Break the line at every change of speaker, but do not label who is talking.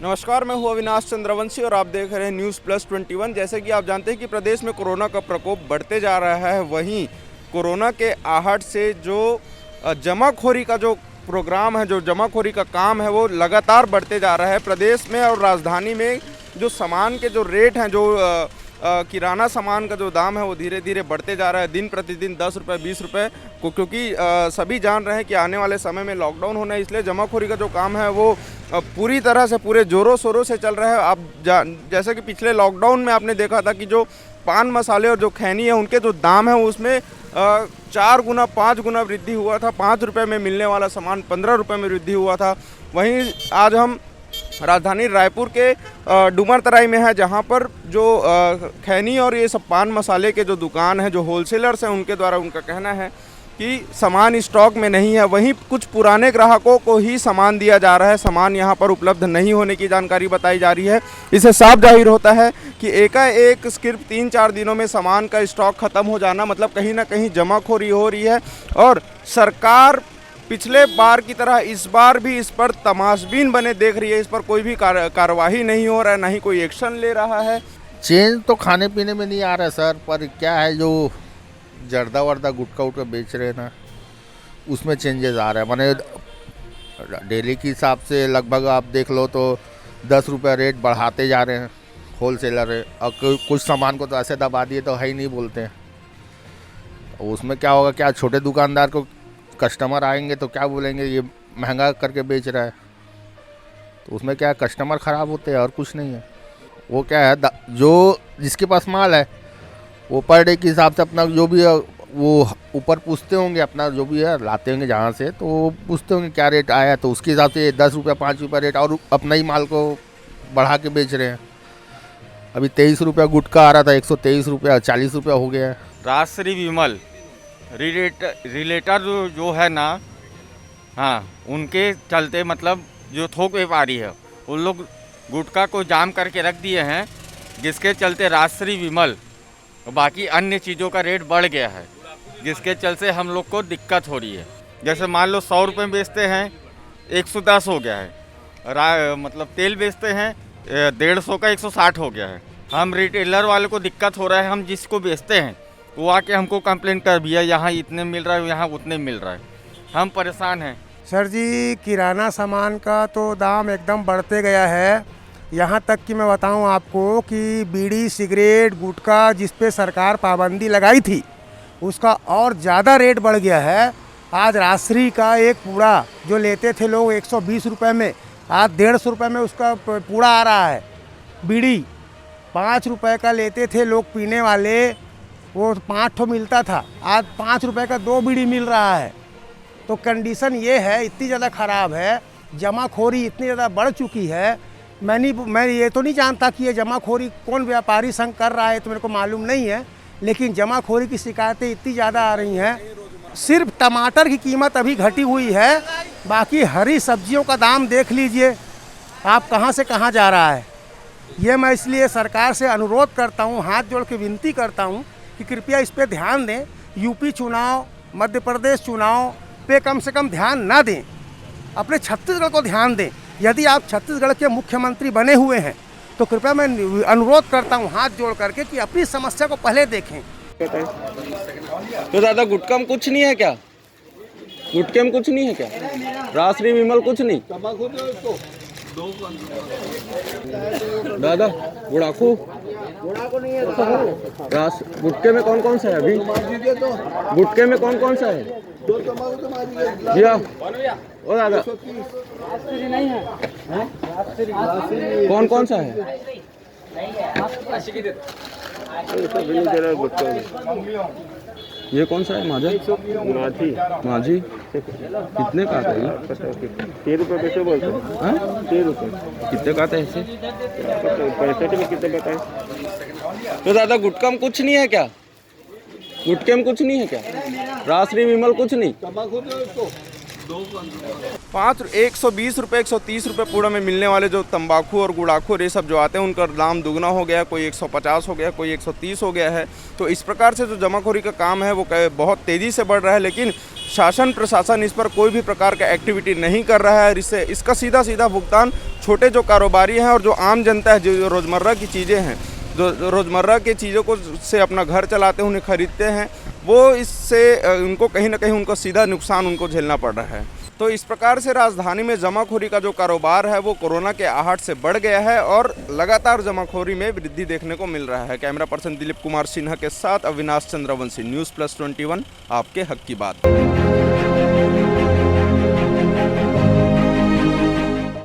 नमस्कार, मैं हूँ अविनाश चंद्रवंशी और आप देख रहे हैं न्यूज़ प्लस 21। जैसे कि आप जानते हैं कि प्रदेश में कोरोना का प्रकोप बढ़ते जा रहा है, वहीं कोरोना के आहट से जो जमाखोरी का जो प्रोग्राम है, जो जमाखोरी का काम है, वो लगातार बढ़ते जा रहा है प्रदेश में। और राजधानी में जो सामान के जो रेट हैं, जो किराना सामान का जो दाम है वो धीरे धीरे बढ़ते जा रहा है, दिन प्रतिदिन 10 रुपये 20 रुपये को, क्योंकि सभी जान रहे हैं कि आने वाले समय में लॉकडाउन होना है, इसलिए जमाखोरी का जो काम है वो पूरी तरह से पूरे ज़ोरों शोरों से चल रहा है। आप जैसे कि पिछले लॉकडाउन में आपने देखा था कि जो पान मसाले और जो खैनी है उनके जो दाम है उसमें 4 गुना 5 गुना वृद्धि हुआ था। 5 रुपये में मिलने वाला सामान 15 रुपये में वृद्धि हुआ था। वहीं आज हम राजधानी रायपुर के डुमरतराई में है, जहां पर जो खैनी और ये सब पान मसाले के जो दुकान हैं, जो होलसेलर्स हैं, उनके द्वारा उनका कहना है कि सामान स्टॉक में नहीं है। वहीं कुछ पुराने ग्राहकों को ही सामान दिया जा रहा है, सामान यहां पर उपलब्ध नहीं होने की जानकारी बताई जा रही है। इससे साफ जाहिर होता है कि एकाएक सिर्फ 3-4 दिनों में सामान का स्टॉक खत्म हो जाना मतलब कहीं ना कहीं जमाखोरी हो रही है। और सरकार पिछले बार की तरह इस बार भी इस पर तमाशबीन बने देख रही है। इस पर कोई भी कार्रवाई नहीं हो रहा है, ना ही कोई एक्शन ले रहा है।
चेंज तो खाने पीने में नहीं आ रहा सर, पर क्या है जो जर्दा वर्दा गुटखा उटका बेच रहे हैं ना, उसमें चेंजेस आ रहा है। माने डेली के हिसाब से लगभग आप देख लो तो 10 रुपये रेट बढ़ाते जा रहे हैं होलसेलर है, और कुछ सामान को तो ऐसे दबा दिए तो है ही नहीं बोलते हैं। उसमें क्या होगा, क्या छोटे दुकानदार को कस्टमर आएंगे तो क्या बोलेंगे ये महंगा करके बेच रहा है, तो उसमें क्या कस्टमर ख़राब होते हैं और कुछ नहीं है। वो क्या है, जो जिसके पास माल है वो पर डे के हिसाब से अपना जो भी है वो ऊपर पूछते होंगे, अपना जो भी है लाते होंगे जहाँ से, तो वो पूछते होंगे क्या रेट आया है, तो उसके हिसाब से 10 रुपये 5 रुपये रेट और अपना ही माल को बढ़ा के बेच रहे हैं। अभी 23 रुपये गुटखा आ रहा था, 123 रुपये 40 रुपये हो गया है।
राजश्री विमल रिलेटर जो है ना, हाँ, उनके चलते मतलब जो थोक व्यापारी है उन लोग गुटखा को जाम करके रख दिए हैं, जिसके चलते राजश्री विमल और बाकी अन्य चीज़ों का रेट बढ़ गया है, जिसके चलते हम लोग को दिक्कत हो रही है। जैसे मान लो 100 रुपये में बेचते हैं, 110 हो गया है। मतलब तेल बेचते हैं 150 का 160 हो गया है। हम रिटेलर वाले को दिक्कत हो रहा है, हम जिसको बेचते हैं वो आके हमको कंप्लेंट कर दिया यहाँ इतने मिल रहा है, यहाँ उतने मिल रहा है, हम परेशान हैं।
सर जी, किराना सामान का तो दाम एकदम बढ़ते गया है। यहाँ तक कि मैं बताऊँ आपको कि बीड़ी सिगरेट गुटखा जिस पे सरकार पाबंदी लगाई थी उसका और ज़्यादा रेट बढ़ गया है। आज राजश्री का एक पूड़ा जो लेते थे लोग 120 रुपये में, आज 150 रुपये में उसका पूड़ा आ रहा है। बीड़ी 5 रुपये का लेते थे लोग पीने वाले, वो 5 ठो मिलता था, आज 5 रुपये का 2 बीड़ी मिल रहा है। तो कंडीशन ये है, इतनी ज़्यादा ख़राब है, जमाखोरी इतनी ज़्यादा बढ़ चुकी है। मैं ये तो नहीं जानता कि ये जमाखोरी कौन व्यापारी संघ कर रहा है, तो मेरे को मालूम नहीं है, लेकिन जमाखोरी की शिकायतें इतनी ज़्यादा आ रही हैं। सिर्फ टमाटर की कीमत अभी घटी हुई है, बाकी हरी सब्जियों का दाम देख लीजिए आप कहाँ से कहाँ जा रहा है। ये मैं इसलिए सरकार से अनुरोध करता हूँ, हाथ जोड़ के विनती करता हूँ कि कृपया इस पे ध्यान दें। यूपी चुनाव, मध्य प्रदेश चुनाव पे कम से कम ध्यान ना दें, अपने छत्तीसगढ़ को ध्यान दें। यदि आप छत्तीसगढ़ के मुख्यमंत्री बने हुए हैं तो कृपया मैं अनुरोध करता हूं हाथ जोड़ करके कि अपनी समस्या को पहले देखें।
तो दादा गुटखा में कुछ नहीं है क्या? गुटखे में कुछ नहीं है क्या? राजश्री विमल कुछ नहीं? दादा गुड़ाखू गुटके में कौन कौन सा है? अभी गुटके में कौन कौन सा है भैया? ओ दादा कौन कौन सा है? ये कौन सा है? माझी कितने का आता है ये?
13 रुपये कैसे बोलते हैं? 13 रुपये
कितने का आता है ऐसे?
65 में कितने बताए?
तो दादा गुटखा में कुछ नहीं है क्या? गुटके में कुछ नहीं है क्या? राजश्री विमल कुछ नहीं? 120 रुपये 130 रुपये पूड़ा में मिलने वाले जो तंबाकू और गुड़ाखू और ये सब जो आते हैं उनका दाम दुगना हो गया, कोई 150 हो गया, कोई 130 हो गया है। तो इस प्रकार से जो जमाखोरी का काम है वो बहुत तेज़ी से बढ़ रहा है, लेकिन शासन प्रशासन इस पर कोई भी प्रकार का एक्टिविटी नहीं कर रहा है। इसका सीधा सीधा भुगतान छोटे जो कारोबारी हैं और जो आम जनता है, जो रोज़मर्रा की चीज़ें हैं, जो रोज़मर्रा की चीज़ों को से अपना घर चलाते हैं, उन्हें खरीदते हैं, वो इससे उनको कहीं ना कहीं उनको सीधा नुकसान उनको झेलना पड़ रहा है। तो इस प्रकार से राजधानी में जमाखोरी का जो कारोबार है वो कोरोना के आहट से बढ़ गया है और लगातार जमाखोरी में वृद्धि देखने को मिल रहा है। कैमरा पर्सन दिलीप कुमार सिन्हा के साथ अविनाश चंद्रवंशी, न्यूज़ प्लस 21, आपके हक की बात।